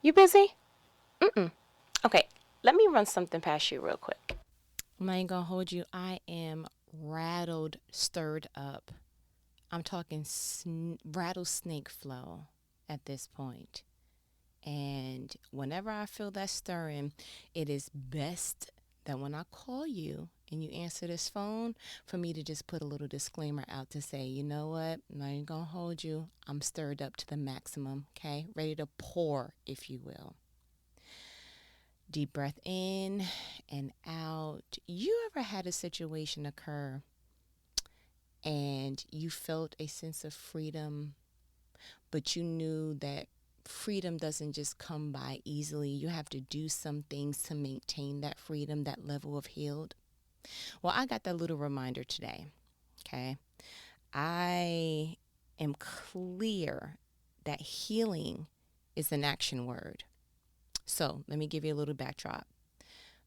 You busy? Mm-mm. Okay, let me run something past you real quick. I'm not even gonna hold you. I am rattled, stirred up. I'm talking rattlesnake flow at this point. And whenever I feel that stirring, it is best that when I call you and you answer this phone, for me to just put a little disclaimer out to say, you know what, I'm not even gonna hold you. I'm stirred up to the maximum, okay? Ready to pour, if you will. Deep breath in and out. You ever had a situation occur and you felt a sense of freedom, but you knew that freedom doesn't just come by easily? You have to do some things to maintain that freedom, that level of healed. Well, I got that little reminder today, okay? I am clear that healing is an action word. So let me give you a little backdrop.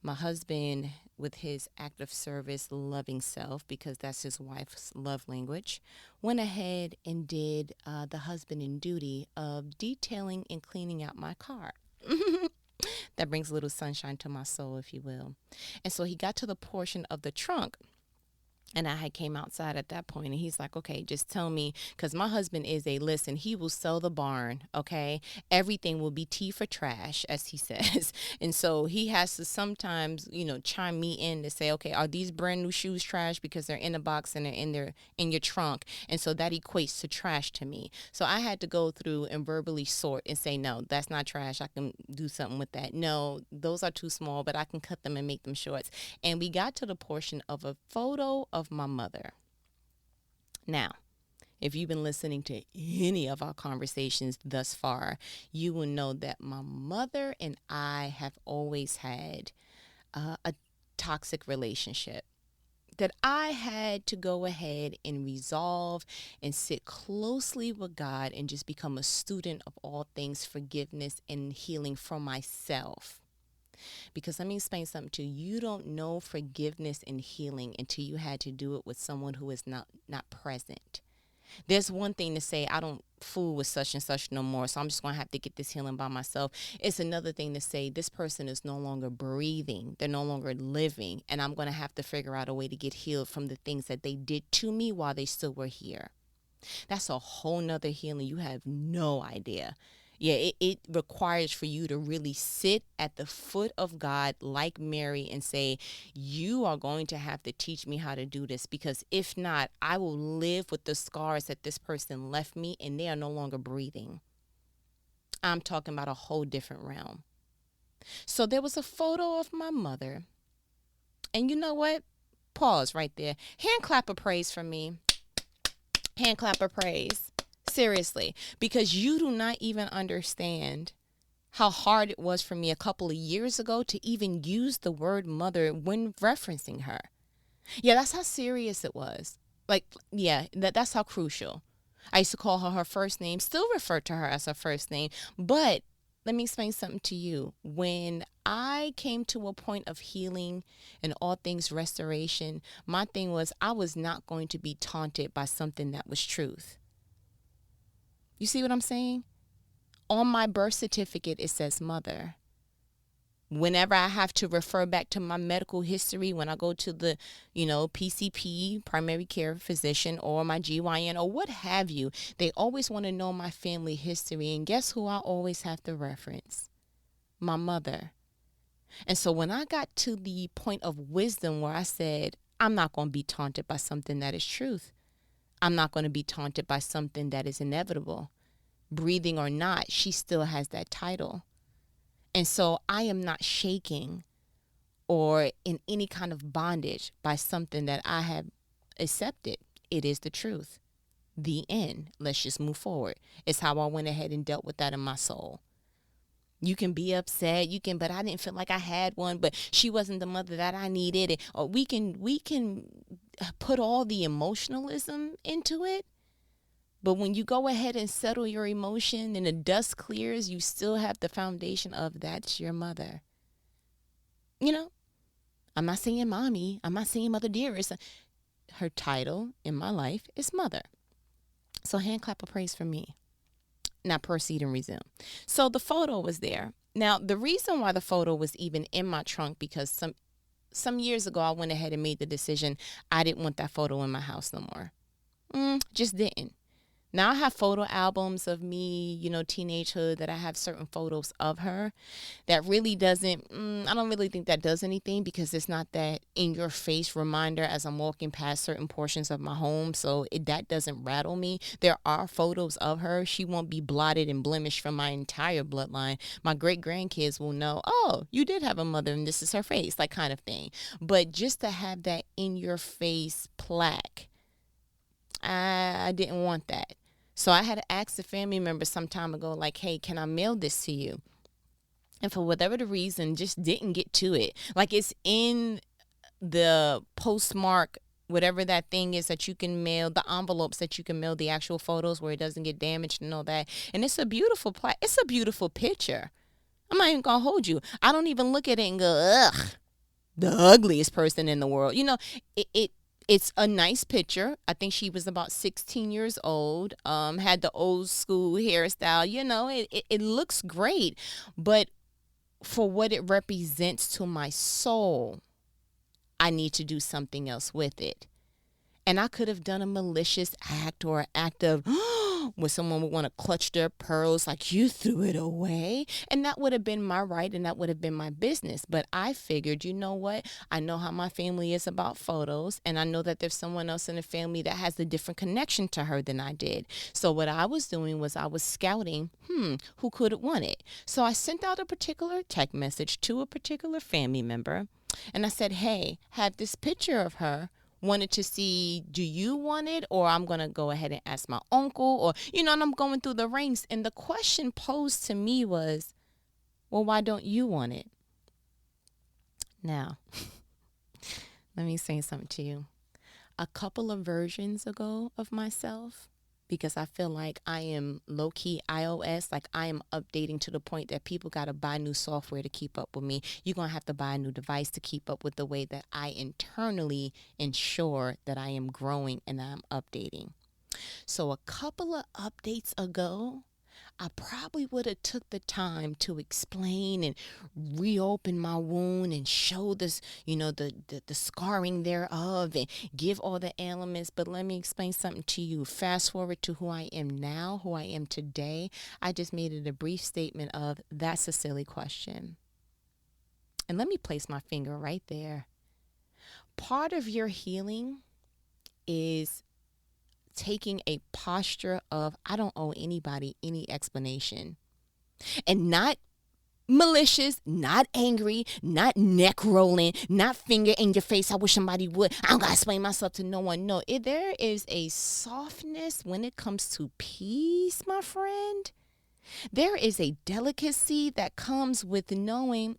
My husband, with his act of service, loving self, because that's his wife's love language, went ahead and did the husband in duty of detailing and cleaning out my car. That brings a little sunshine to my soul, if you will. And so he got to the portion of the trunk. And I had came outside at that point, and he's like, okay, just tell me, because my husband is listen, he will sell the barn, okay? Everything will be tea for trash, as he says. And so he has to sometimes, chime me in to say, okay, are these brand new shoes trash because they're in a box and they're in your trunk? And so that equates to trash to me. So I had to go through and verbally sort and say, no, that's not trash. I can do something with that. No, those are too small, but I can cut them and make them shorts. And we got to the portion of a photo of my mother. Now, if you've been listening to any of our conversations thus far, you will know that my mother and I have always had a toxic relationship that I had to go ahead and resolve and sit closely with God and just become a student of all things forgiveness and healing for myself. Because let me explain something to you. You don't know forgiveness and healing until you had to do it with someone who is not present. There's one thing to say, I don't fool with such and such no more, so I'm just going to have to get this healing by myself. It's another thing to say, this person is no longer breathing. They're no longer living, and I'm going to have to figure out a way to get healed from the things that they did to me while they still were here. That's a whole nother healing. You have no idea. Yeah, it requires for you to really sit at the foot of God like Mary and say, you are going to have to teach me how to do this, because if not, I will live with the scars that this person left me and they are no longer breathing. I'm talking about a whole different realm. So there was a photo of my mother. And you know what? Pause right there. Hand clap of praise for me. Hand clap of praise. Seriously, because you do not even understand how hard it was for me a couple of years ago to even use the word mother when referencing her. Yeah, that's how serious it was. Like, yeah, that's how crucial. I used to call her her first name, still refer to her as her first name. But let me explain something to you. When I came to a point of healing and all things restoration, my thing was I was not going to be taunted by something that was truth. You see what I'm saying? On my birth certificate, it says mother. Whenever I have to refer back to my medical history, when I go to the, PCP, primary care physician, or my GYN, or what have you, they always want to know my family history. And guess who I always have to reference? My mother. And so when I got to the point of wisdom where I said, I'm not going to be taunted by something that is truth. I'm not going to be taunted by something that is inevitable. Breathing or not, she still has that title. And so I am not shaking or in any kind of bondage by something that I have accepted. It is the truth. The end. Let's just move forward. It's how I went ahead and dealt with that in my soul. You can be upset, but I didn't feel like I had one, but she wasn't the mother that I needed. Or we can put all the emotionalism into it. But when you go ahead and settle your emotion and the dust clears, you still have the foundation of that's your mother. I'm not saying mommy. I'm not saying mother dearest. Her title in my life is mother. So hand clap of praise for me. Now proceed and resume. So the photo was there. Now the reason why the photo was even in my trunk, because some years ago I went ahead and made the decision I didn't want that photo in my house no more. Just didn't. Now I have photo albums of me, teenagehood, that I have certain photos of her that really doesn't, I don't really think that does anything, because it's not that in your face reminder as I'm walking past certain portions of my home. So that doesn't rattle me. There are photos of her. She won't be blotted and blemished from my entire bloodline. My great grandkids will know, oh, you did have a mother and this is her face, like kind of thing. But just to have that in your face plaque, I didn't want that. So I had to ask a family member some time ago, like, hey, can I mail this to you? And for whatever the reason, just didn't get to it. Like, it's in the postmark, whatever that thing is that you can mail, the envelopes that you can mail the actual photos where it doesn't get damaged and all that. And it's a beautiful it's a beautiful picture. I'm not even gonna hold you. I don't even look at it and go, ugh, the ugliest person in the world. It's a nice picture. I think she was about 16 years old, had the old school hairstyle. It looks great. But for what it represents to my soul, I need to do something else with it. And I could have done a malicious act, or an act of where someone would want to clutch their pearls, like, you threw it away. And that would have been my right, and that would have been my business. But I figured, you know what? I know how my family is about photos, and I know that there's someone else in the family that has a different connection to her than I did. So what I was doing was I was scouting, who could want it? So I sent out a particular text message to a particular family member, and I said, hey, have this picture of her. Wanted to see, do you want it? Or I'm going to go ahead and ask my uncle, or, and I'm going through the ranks. And the question posed to me was, well, why don't you want it? Now, let me say something to you. A couple of versions ago of myself, because I feel like I am low-key iOS, like I am updating to the point that people got to buy new software to keep up with me. You're going to have to buy a new device to keep up with the way that I internally ensure that I am growing and I'm updating. So a couple of updates ago, I probably would have took the time to explain and reopen my wound and show this, the scarring thereof, and give all the elements. But let me explain something to you. Fast forward to who I am now, who I am today. I just made it a brief statement of, that's a silly question. And let me place my finger right there. Part of your healing is taking a posture of, I don't owe anybody any explanation. And not malicious, not angry, not neck rolling, not finger in your face. I wish somebody would. I don't gotta explain myself to no one. No, there is a softness when it comes to peace, my friend. There is a delicacy that comes with knowing,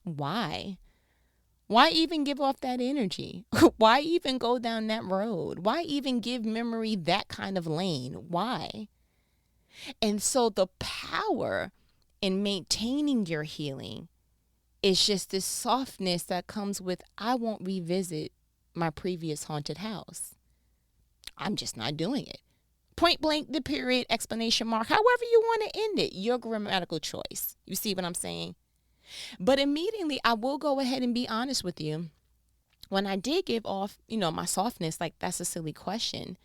why? Why even give off that energy? Why even go down that road? Why even give memory that kind of lane? Why? And so the power in maintaining your healing is just this softness that comes with, I won't revisit my previous haunted house. I'm just not doing it. Point blank, the period, exclamation mark, however you want to end it, your grammatical choice. You see what I'm saying? But immediately, I will go ahead and be honest with you. When I did give off, my softness, like, that's a silly question.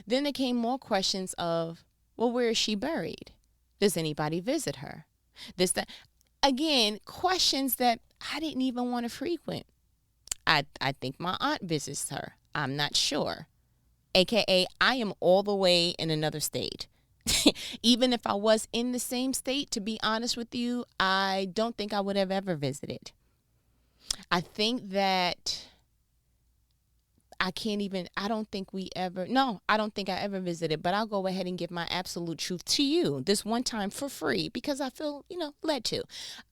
Then there came more questions of, well, where is she buried? Does anybody visit her? That. Again, questions that I didn't even want to frequent. I think my aunt visits her. I'm not sure. AKA, I am all the way in another state. Even if I was in the same state, to be honest with you, I don't think I would have ever visited. I think that I don't think I ever visited, but I'll go ahead and give my absolute truth to you this one time for free, because I feel, led to.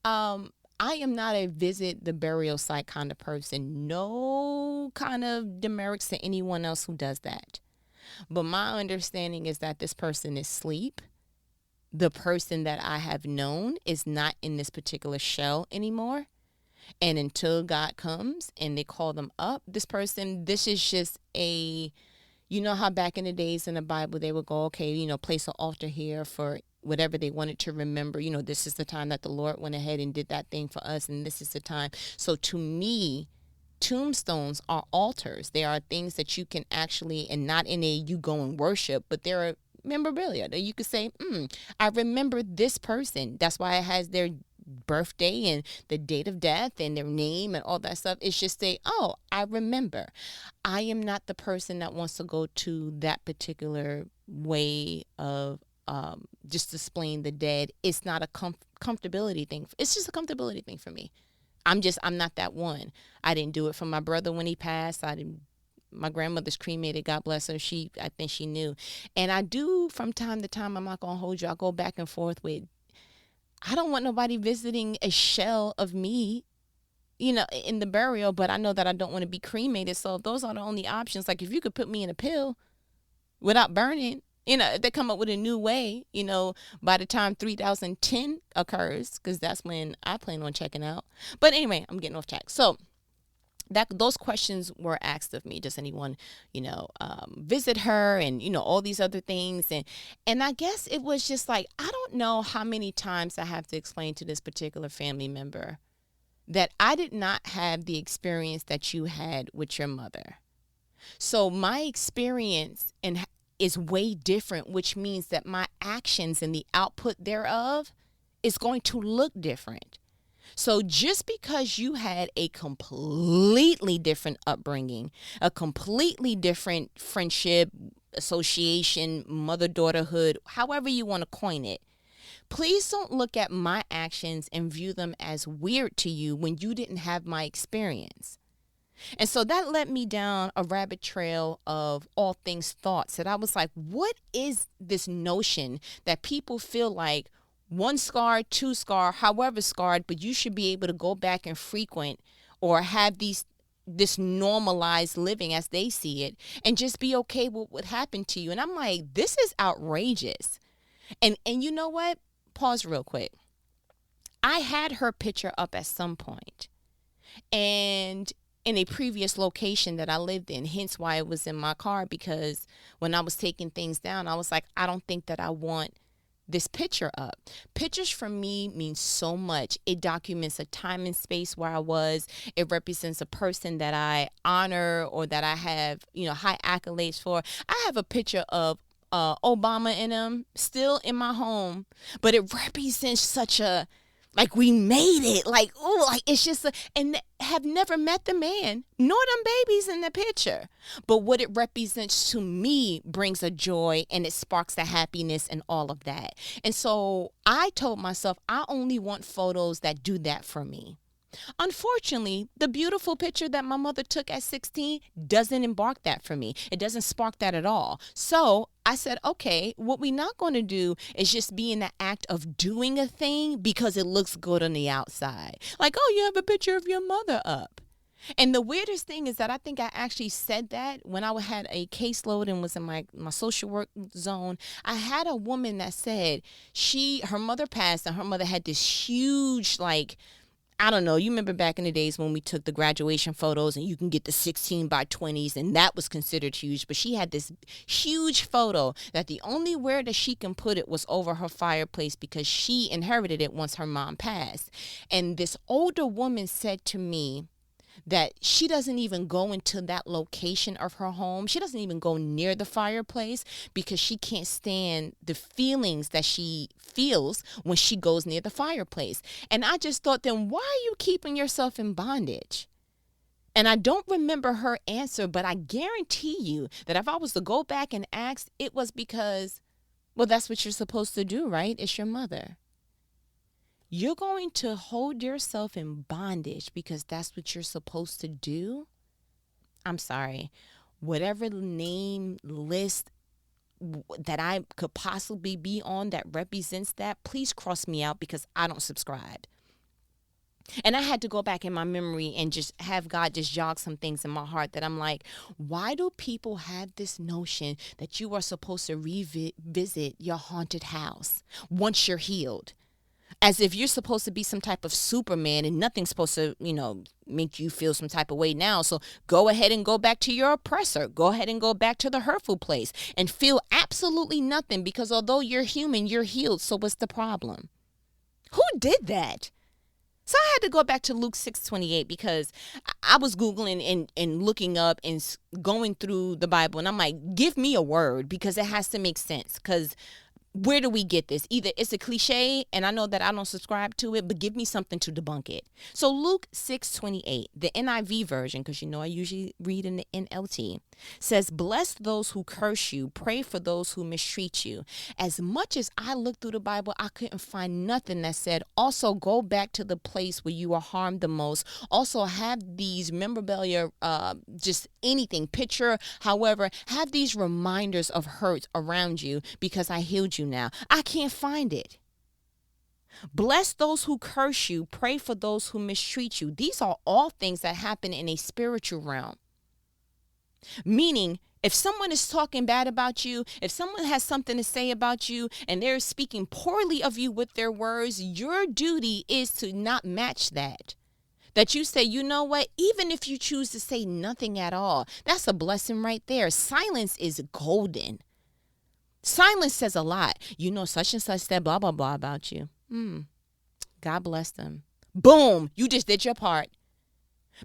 I am not a visit the burial site kind of person. No kind of demerits to anyone else who does that. But my understanding is that this person is asleep. The person that I have known is not in this particular shell anymore. And until God comes and they call them up, this is just a You know how back in the days in the Bible, they would go, okay, place an altar here for whatever they wanted to remember. This is the time that the Lord went ahead and did that thing for us, and this is the time. So to me, tombstones are altars. They are things that you can actually, and not in a you go and worship, but they're memorabilia that you could say, I remember this person. That's why it has their birthday and the date of death and their name and all that stuff. It's just say, oh, I remember. I am not the person that wants to go to that particular way of just displaying the dead. It's not a comfortability thing. It's just a comfortability thing for me. I'm not that one. I didn't do it for my brother when he passed. My grandmother's cremated, God bless her. I think she knew. And I do from time to time, I'm not going to hold you. I go back and forth with, I don't want nobody visiting a shell of me, in the burial, but I know that I don't want to be cremated. So those are the only options. Like if you could put me in a pill without burning, if they come up with a new way, by the time 3010 occurs, because that's when I plan on checking out. But anyway, I'm getting off track. So those questions were asked of me. Does anyone, visit her, and all these other things, and I guess it was just like, I don't know how many times I have to explain to this particular family member that I did not have the experience that you had with your mother. So my experience is way different, which means that my actions and the output thereof is going to look different. So just because you had a completely different upbringing, a completely different friendship, association, mother-daughterhood, however you want to coin it, please don't look at my actions and view them as weird to you when you didn't have my experience. And so that led me down a rabbit trail of all things thoughts, that I was like, what is this notion that people feel like one scar, two scar, however scarred, but you should be able to go back and frequent or have this normalized living as they see it and just be okay with what happened to you. And I'm like, this is outrageous. And you know what? Pause real quick. I had her picture up at some point, and in a previous location that I lived in, hence why it was in my car, because when I was taking things down, I was like, I don't think that I want this picture up. Pictures for me mean so much. It documents a time and space where I was. It represents a person that I honor or that I have, high accolades for. I have a picture of Obama and him still in my home, but it represents such a, like, we made it. Like, oh, like it's just and have never met the man nor them babies in the picture. But what it represents to me brings a joy, and it sparks the happiness and all of that. And so I told myself, I only want photos that do that for me. Unfortunately, the beautiful picture that my mother took at 16 doesn't embark that for me. It doesn't spark that at all. So I said, okay, what we're not going to do is just be in the act of doing a thing because it looks good on the outside. Like, oh, you have a picture of your mother up. And the weirdest thing is that I think I actually said that when I had a caseload and was in my social work zone. I had a woman that said her mother passed, and her mother had this huge, like, I don't know, you remember back in the days when we took the graduation photos and you can get the 16 by 20s, and that was considered huge. But she had this huge photo that the only where that she can put it was over her fireplace because she inherited it once her mom passed. And this older woman said to me that she doesn't even go into that location of her home. She doesn't even go near the fireplace because she can't stand the feelings that she feels when she goes near the fireplace. And I just thought, then why are you keeping yourself in bondage? And I don't remember her answer, but I guarantee you that if I was to go back and ask, it was because, well, that's what you're supposed to do, right? It's your mother. You're going to hold yourself in bondage because that's what you're supposed to do? I'm sorry. Whatever name list that I could possibly be on that represents that, please cross me out because I don't subscribe. And I had to go back in my memory and just have God just jog some things in my heart that I'm like, why do people have this notion that you are supposed to revisit your haunted house once you're healed? as if you're supposed to be some type of Superman and nothing's supposed to, make you feel some type of way now. So go ahead and go back to your oppressor. Go ahead and go back to the hurtful place and feel absolutely nothing, because although you're human, you're healed. So what's the problem? Who did that? So I had to go back to Luke 6:28, because I was Googling and looking up and going through the Bible. And I'm like, give me a word, because it has to make sense. Because where do we get this? Either it's a cliche, and I know that I don't subscribe to it, but give me something to debunk it. So Luke 6:28, the NIV version, because I usually read in the NLT, says, bless those who curse you, pray for those who mistreat you. As much as I looked through the Bible, I couldn't find nothing that said, also go back to the place where you were harmed the most. Also have these memorabilia, just anything, picture, however, have these reminders of hurt around you because I healed you now. I can't find it. Bless those who curse you, pray for those who mistreat you. These are all things that happen in a spiritual realm. Meaning, if someone is talking bad about you, if someone has something to say about you and they're speaking poorly of you with their words, your duty is to not match that. That you say, you know what, even if you choose to say nothing at all, that's a blessing right there. Silence is golden. Silence says a lot. Such and such said blah, blah, blah about you. God bless them. Boom, you just did your part.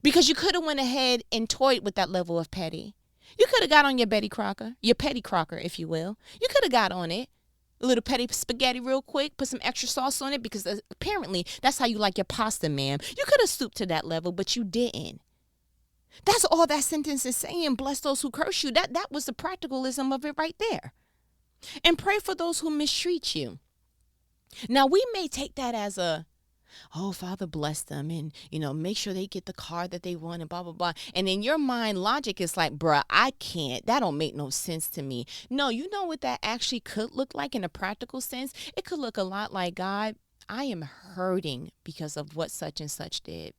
Because you could have went ahead and toyed with that level of petty. You could have got on your Betty Crocker, your petty Crocker, if you will. You could have got on it. A little petty spaghetti real quick, put some extra sauce on it, because apparently that's how you like your pasta, ma'am. You could have stooped to that level, but you didn't. That's all that sentence is saying. Bless those who curse you. That was the practicalism of it right there. And pray for those who mistreat you. Now, we may take that as oh, Father, bless them and, make sure they get the car that they want and blah, blah, blah. And in your mind, logic is like, bruh, I can't. That don't make no sense to me. No, you know what that actually could look like in a practical sense? It could look a lot like, God, I am hurting because of what such and such did.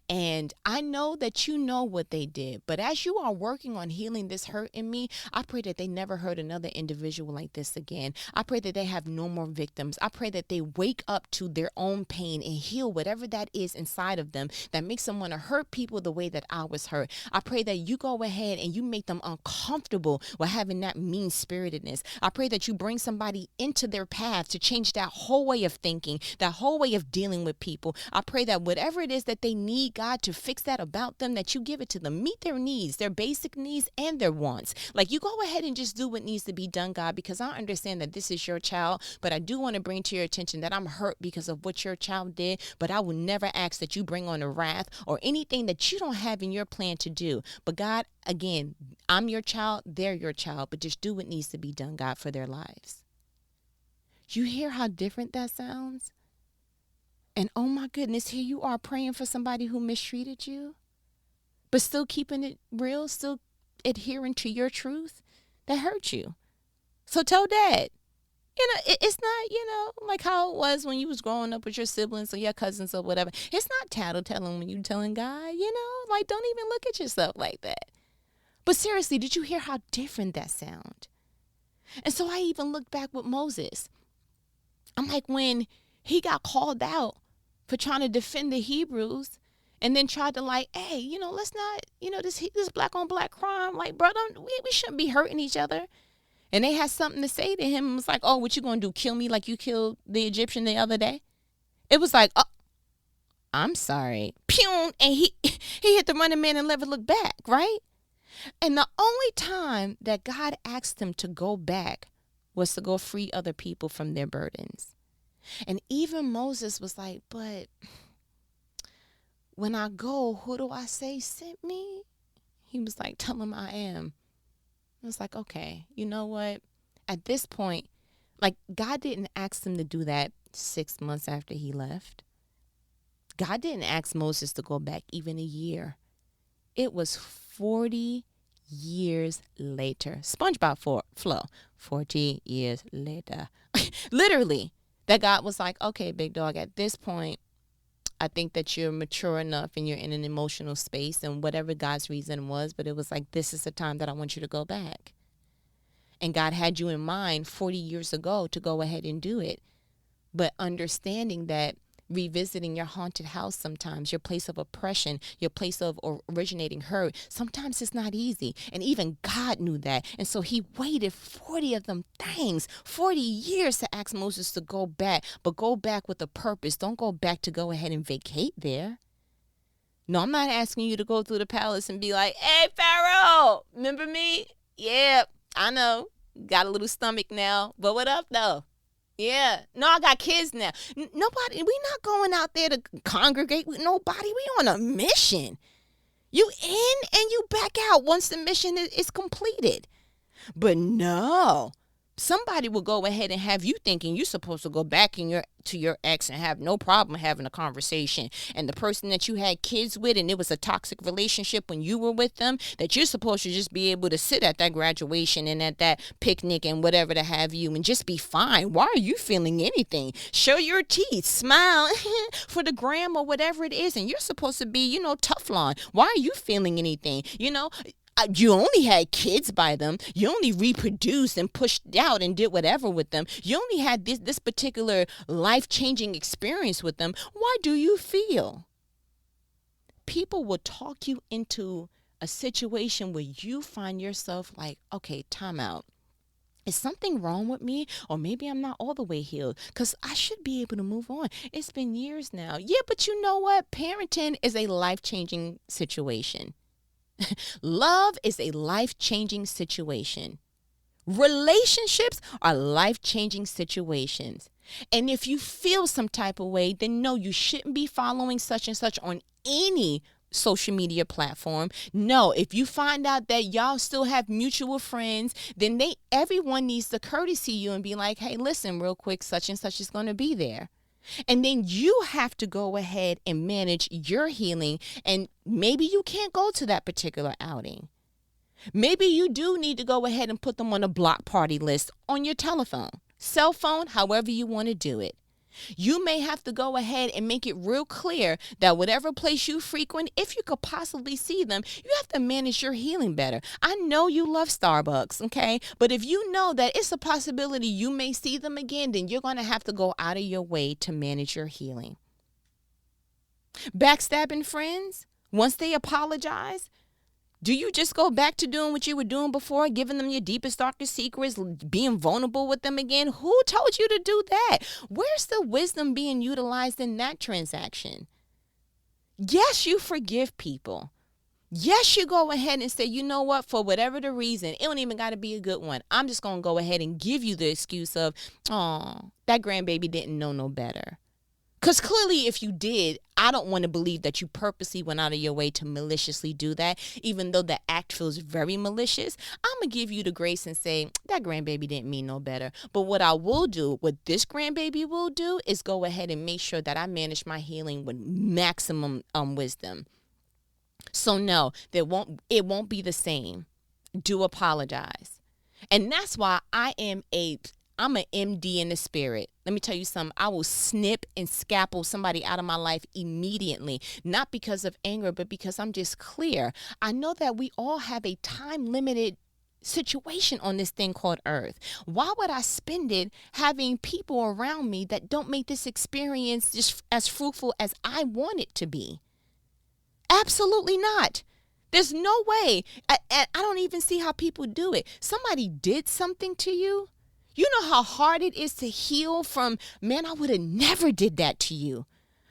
And I know that you know what they did. But as you are working on healing this hurt in me, I pray that they never hurt another individual like this again. I pray that they have no more victims. I pray that they wake up to their own pain and heal whatever that is inside of them that makes them want to hurt people the way that I was hurt. I pray that you go ahead and you make them uncomfortable with having that mean-spiritedness. I pray that you bring somebody into their path to change that whole way of thinking, that whole way of dealing with people. I pray that whatever it is that they need, God, to fix that about them, that you give it to them. Meet their needs, their basic needs and their wants. Like, you go ahead and just do what needs to be done, God, because I understand that this is your child, but I do want to bring to your attention that I'm hurt because of what your child did, but I will never ask that you bring on a wrath or anything that you don't have in your plan to do. But God, again, I'm your child, they're your child, but just do what needs to be done, God, for their lives. You hear how different that sounds? And oh my goodness, here you are praying for somebody who mistreated you, but still keeping it real, still adhering to your truth that hurt you. So tell Dad, it's not, like how it was when you was growing up with your siblings or your cousins or whatever. It's not tattletelling when you telling God, like, don't even look at yourself like that. But seriously, did you hear how different that sound? And so I even looked back with Moses. I'm like, when he got called out for trying to defend the Hebrews and then tried to hey, let's not, this black on black crime, like, bro, we shouldn't be hurting each other. And they had something to say to him. It was like, oh, what you going to do? Kill me like you killed the Egyptian the other day? It was like, oh, I'm sorry. Pew! And he hit the running man and never looked back, right? And the only time that God asked him to go back was to go free other people from their burdens. And even Moses was like, but when I go, who do I say sent me? He was like, tell him I am. I was like, okay, you know what? At this point, like, God didn't ask him to do that 6 months after he left. God didn't ask Moses to go back even a year. It was 40 years later. SpongeBob flow. 40 years later. Literally. That God was like, okay, big dog, at this point, I think that you're mature enough and you're in an emotional space and whatever God's reason was, but it was like, this is the time that I want you to go back. And God had you in mind 40 years ago to go ahead and do it. But understanding that revisiting your haunted house sometimes, your place of oppression, your place of originating hurt, sometimes it's not easy. And even God knew that. And so he waited 40 of them things, 40 years to ask Moses to go back, but go back with a purpose. Don't go back to go ahead and vacate there. No, I'm not asking you to go through the palace and be like, hey, Pharaoh, remember me? Yeah, I know. Got a little stomach now, but what up, though? Yeah. No, I got kids now. Nobody, we not going out there to congregate with nobody. We on a mission. You in and you back out once the mission is completed. But no, somebody will go ahead and have you thinking you're supposed to go back to your ex and have no problem having a conversation. And the person that you had kids with and it was a toxic relationship when you were with them, that you're supposed to just be able to sit at that graduation and at that picnic and whatever to have you and just be fine. Why are you feeling anything? Show your teeth, smile for the gram or whatever it is. And you're supposed to be, Teflon. Why are you feeling anything? You only had kids by them. You only reproduced and pushed out and did whatever with them. You only had this particular life-changing experience with them. Why do you feel? People will talk you into a situation where you find yourself like, okay, time out. Is something wrong with me? Or maybe I'm not all the way healed because I should be able to move on. It's been years now. Yeah, but you know what? Parenting is a life-changing situation. Love is a life-changing situation. Relationships are life-changing situations. And if you feel some type of way, then no, you shouldn't be following such and such on any social media platform. No, if you find out that y'all still have mutual friends, then everyone needs to courtesy you and be like, hey, listen, real quick, such and such is going to be there. And then you have to go ahead and manage your healing. And maybe you can't go to that particular outing. Maybe you do need to go ahead and put them on a block party list on your telephone, cell phone, however you want to do it. You may have to go ahead and make it real clear that whatever place you frequent, if you could possibly see them, you have to manage your healing better. I know you love Starbucks, okay? But if you know that it's a possibility you may see them again, then you're going to have to go out of your way to manage your healing. Backstabbing friends, once they apologize, do you just go back to doing what you were doing before, giving them your deepest, darkest secrets, being vulnerable with them again? Who told you to do that? Where's the wisdom being utilized in that transaction? Yes, you forgive people. Yes, you go ahead and say, you know what, for whatever the reason, it don't even got to be a good one. I'm just going to go ahead and give you the excuse of, oh, that grandbaby didn't know no better. Because clearly if you did, I don't want to believe that you purposely went out of your way to maliciously do that, even though the act feels very malicious. I'm going to give you the grace and say, that grandbaby didn't mean no better. But what I will do, what this grandbaby will do, is go ahead and make sure that I manage my healing with maximum wisdom. So no, it won't be the same. Do apologize. And that's why I'm an MD in the spirit. Let me tell you something. I will snip and scalpel somebody out of my life immediately. Not because of anger, but because I'm just clear. I know that we all have a time-limited situation on this thing called Earth. Why would I spend it having people around me that don't make this experience just as fruitful as I want it to be? Absolutely not. There's no way. I don't even see how people do it. Somebody did something to you. You know how hard it is to heal from, man, I would have never did that to you.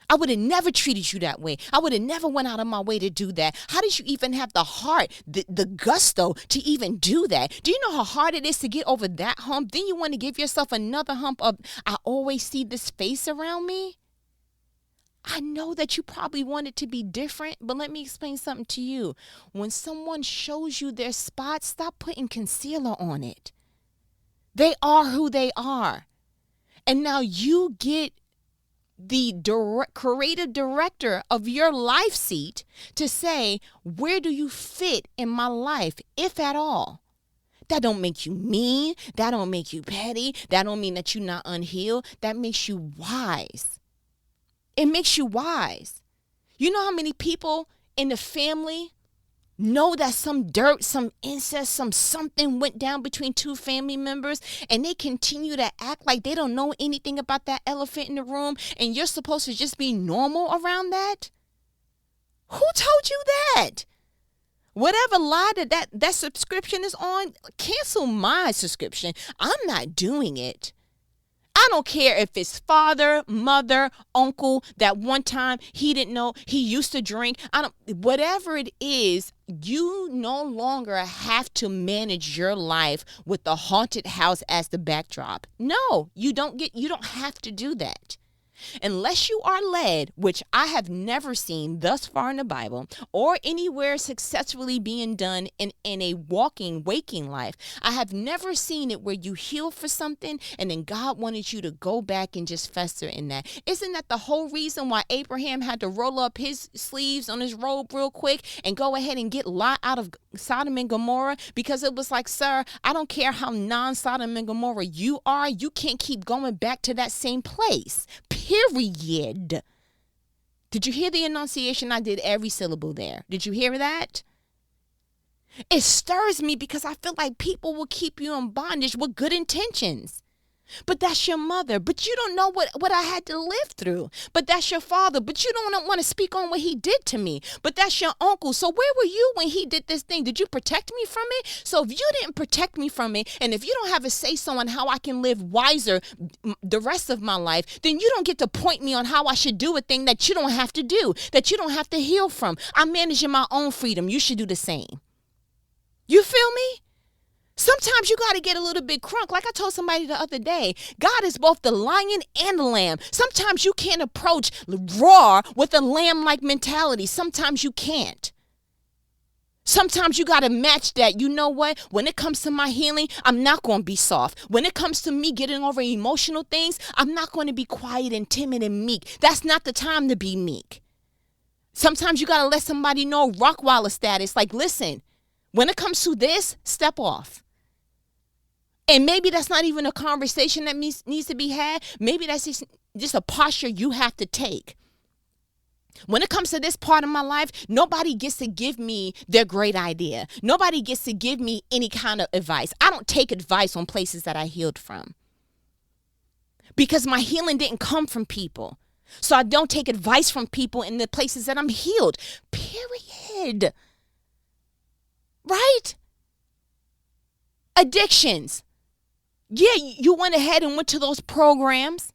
I would have never treated you that way. I would have never went out of my way to do that. How did you even have the heart, the gusto to even do that? Do you know how hard it is to get over that hump? Then you want to give yourself another hump of, I always see this face around me. I know that you probably want it to be different, but let me explain something to you. When someone shows you their spot, stop putting concealer on it. They are who they are. And now you get the creative director of your life seat to say, where do you fit in my life, if at all? That don't make you mean. That don't make you petty. That don't mean that you're not unhealed. That makes you wise. It makes you wise. You know how many people in the family know that some dirt, some incest, something went down between two family members, and they continue to act like they don't know anything about that elephant in the room, and you're supposed to just be normal around that? Who told you that? Whatever lie that subscription is on, cancel my subscription. I'm not doing it. I don't care if it's father, mother, uncle, that one time he didn't know he used to drink. Whatever it is, you no longer have to manage your life with the haunted house as the backdrop. No, you don't have to do that. Unless you are led, which I have never seen thus far in the Bible or anywhere successfully being done in a waking life. I have never seen it where you heal for something and then God wanted you to go back and just fester in that. Isn't that the whole reason why Abraham had to roll up his sleeves on his robe real quick and go ahead and get Lot out of Sodom and Gomorrah? Because it was like, sir, I don't care how non-Sodom and Gomorrah you are, you can't keep going back to that same place. Period. Did you hear the enunciation? I did every syllable there. Did you hear that? It stirs me because I feel like people will keep you in bondage with good intentions. But that's your mother. But you don't know what I had to live through. But that's your father. But you don't want to speak on what he did to me. But that's your uncle. So where were you when he did this thing? Did you protect me from it? So if you didn't protect me from it, and if you don't have a say-so on how I can live wiser the rest of my life, then you don't get to point me on how I should do a thing that you don't have to do, that you don't have to heal from. I'm managing my own freedom. You should do the same. You feel me? Sometimes you got to get a little bit crunk. Like I told somebody the other day, God is both the lion and the lamb. Sometimes you can't approach raw with a lamb-like mentality. Sometimes you can't. Sometimes you got to match that. You know what? When it comes to my healing, I'm not going to be soft. When it comes to me getting over emotional things, I'm not going to be quiet and timid and meek. That's not the time to be meek. Sometimes you got to let somebody know Rockwaller status. Like, listen, when it comes to this, step off. And maybe that's not even a conversation that needs to be had. Maybe that's just a posture you have to take. When it comes to this part of my life, nobody gets to give me their great idea. Nobody gets to give me any kind of advice. I don't take advice on places that I healed from. Because my healing didn't come from people. So I don't take advice from people in the places that I'm healed. Period. Right? Addictions. Yeah, you went ahead and went to those programs.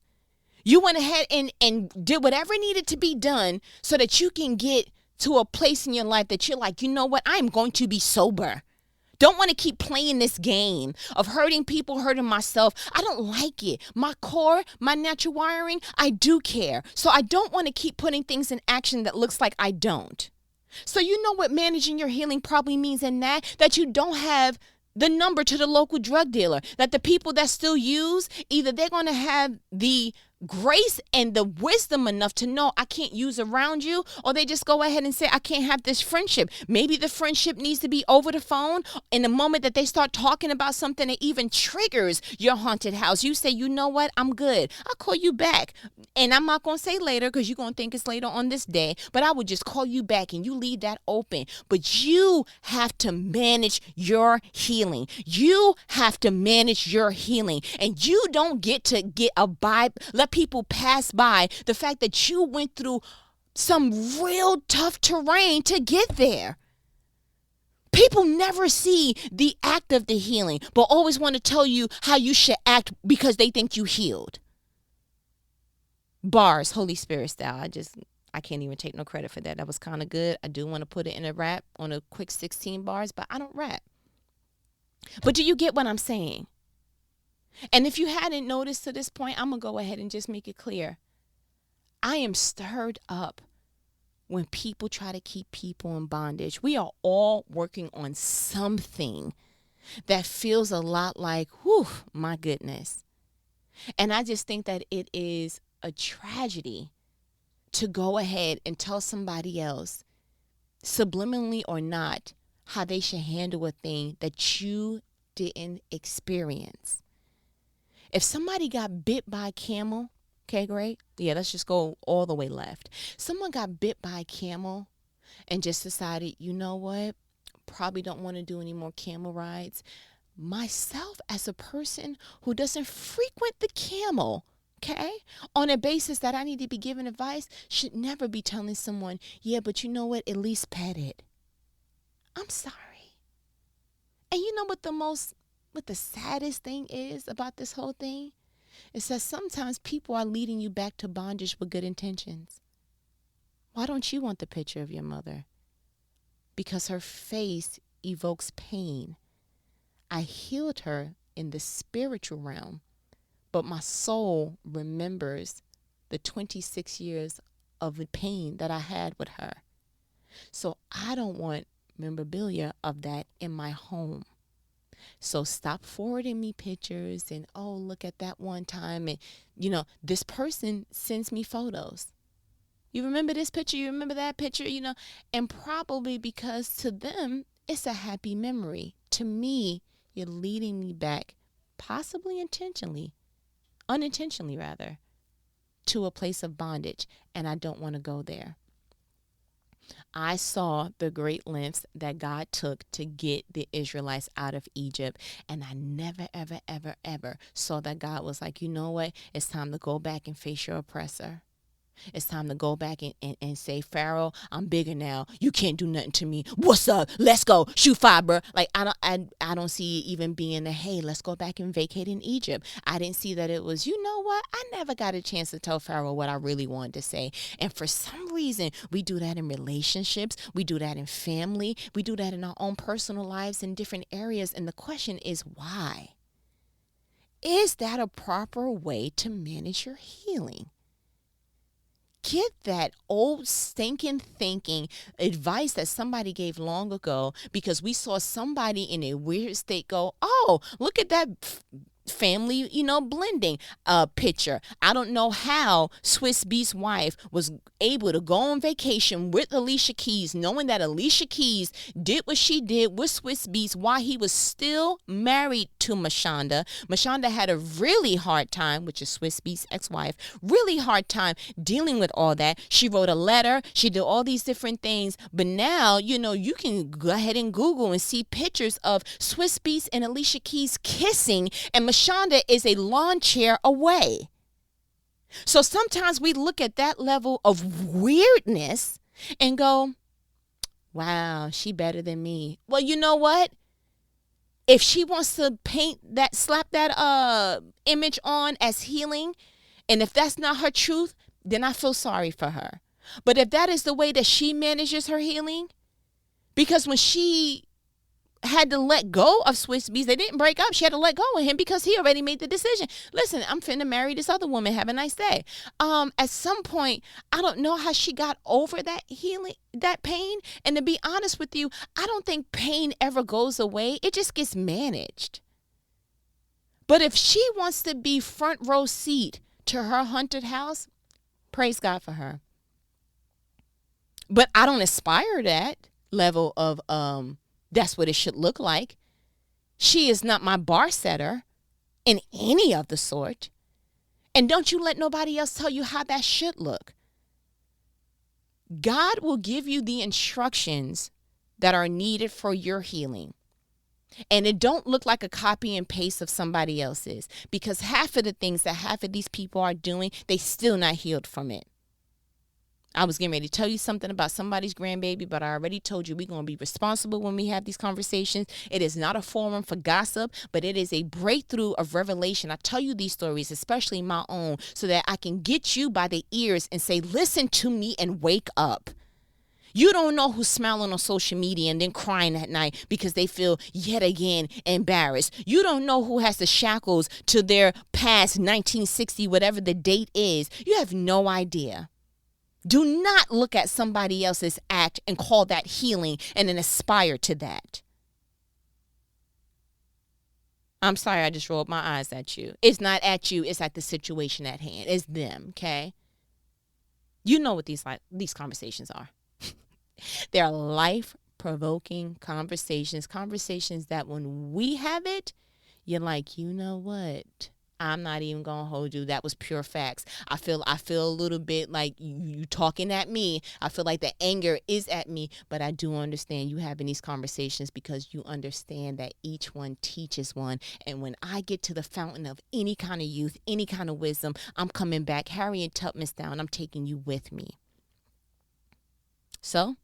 You went ahead and did whatever needed to be done so that you can get to a place in your life that you're like, you know what, I'm going to be sober. Don't want to keep playing this game of hurting people, hurting myself. I don't like it. My core, my natural wiring, I do care. So I don't want to keep putting things in action that looks like I don't. So you know what managing your healing probably means in that you don't have the number to the local drug dealer, that the people that still use, either they're going to have the grace and the wisdom enough to know I can't use around you, or they just go ahead and say I can't have this friendship. Maybe the friendship needs to be over the phone. In the moment that they start talking about something that even triggers your haunted house, you say, you know what, I'm good. I'll call you back. And I'm not going to say later because you're going to think it's later on this day, but I would just call you back and you leave that open. But you have to manage your healing. You have to manage your healing. And you don't get to let people pass by the fact that you went through some real tough terrain to get there. People never see the act of the healing, but always want to tell you how you should act because they think you healed. Bars, Holy Spirit style. I can't even take no credit for that. That was kind of good. I do want to put it in a rap on a quick 16 bars, but I don't rap. But do you get what I'm saying? And if you hadn't noticed to this point, I'm going to go ahead and just make it clear. I am stirred up when people try to keep people in bondage. We are all working on something that feels a lot like, whew, my goodness. And I just think that it is a tragedy to go ahead and tell somebody else, subliminally or not, how they should handle a thing that you didn't experience. If somebody got bit by a camel, okay, great. Yeah, let's just go all the way left. Someone got bit by a camel and just decided, you know what? probably don't want to do any more camel rides. Myself, as a person who doesn't frequent the camel, okay, on a basis that I need to be given advice, should never be telling someone, yeah, but you know what, at least pet it. I'm sorry. And you know what the saddest thing is about this whole thing? Is that sometimes people are leading you back to bondage with good intentions. Why don't you want the picture of your mother? Because her face evokes pain. I healed her in the spiritual realm, but my soul remembers the 26 years of the pain that I had with her. So I don't want memorabilia of that in my home. So stop forwarding me pictures and, oh, look at that one time. And, this person sends me photos. You remember this picture? You remember that picture? And probably because to them, it's a happy memory. To me, you're leading me back, possibly unintentionally rather, to a place of bondage. And I don't want to go there. I saw the great lengths that God took to get the Israelites out of Egypt. And I never, ever, ever, ever saw that God was like, you know what? It's time to go back and face your oppressor. It's time to go back and say, Pharaoh, I'm bigger now. You can't do nothing to me. What's up? Let's go. Shoot fire, bro. Like, I don't see it even being a, hey, let's go back and vacate in Egypt. I didn't see that it was, you know what? I never got a chance to tell Pharaoh what I really wanted to say. And for some reason, we do that in relationships. We do that in family. We do that in our own personal lives in different areas. And the question is, why? Is that a proper way to manage your healing? Get that old stinking thinking advice that somebody gave long ago because we saw somebody in a weird state go, oh, look at that family, blending picture. I don't know how Swiss Beats wife was able to go on vacation with Alicia Keys, knowing that Alicia Keys did what she did with Swiss Beats while he was still married to Mashonda. Mashonda had a really hard time, which is Swiss Beats' ex-wife, really hard time dealing with all that. She wrote a letter. She did all these different things. But now, you can go ahead and Google and see pictures of Swiss Beats and Alicia Keys kissing, and Mashonda is a lawn chair away. So sometimes we look at that level of weirdness and go, wow, she better than me. Well, you know what? If she wants to slap that image on as healing, and if that's not her truth, then I feel sorry for her. But if that is the way that she manages her healing, because when she had to let go of Swiss Beats, they didn't break up. She had to let go of him because he already made the decision. Listen, I'm finna marry this other woman. Have a nice day. At some point, I don't know how she got over that healing, that pain. And to be honest with you, I don't think pain ever goes away. It just gets managed. But if she wants to be front row seat to her haunted house, praise God for her. But I don't aspire that level of that's what it should look like. She is not my bar setter in any of the sort. And don't you let nobody else tell you how that should look. God will give you the instructions that are needed for your healing. And it don't look like a copy and paste of somebody else's, because half of the things that half of these people are doing, they still not healed from it. I was getting ready to tell you something about somebody's grandbaby, but I already told you we're going to be responsible when we have these conversations. It is not a forum for gossip, but it is a breakthrough of revelation. I tell you these stories, especially my own, so that I can get you by the ears and say, listen to me and wake up. You don't know who's smiling on social media and then crying at night because they feel yet again embarrassed. You don't know who has the shackles to their past 1960, whatever the date is. You have no idea. Do not look at somebody else's act and call that healing and then aspire to that. I'm sorry, I just rolled my eyes at you. It's not at you, it's at the situation at hand. It's them, okay? You know what these conversations are. They're life-provoking conversations that when we have it, you're like, you know what? I'm not even gonna hold you. That was pure facts. I feel a little bit like you talking at me. I feel like the anger is at me, but I do understand you having these conversations because you understand that each one teaches one. And when I get to the fountain of any kind of youth, any kind of wisdom, I'm coming back, Harriet Tubman's down. I'm taking you with me. So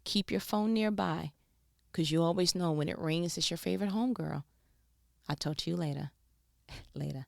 keep your phone nearby, because you always know when it rings, it's your favorite homegirl. I'll talk to you later. Later.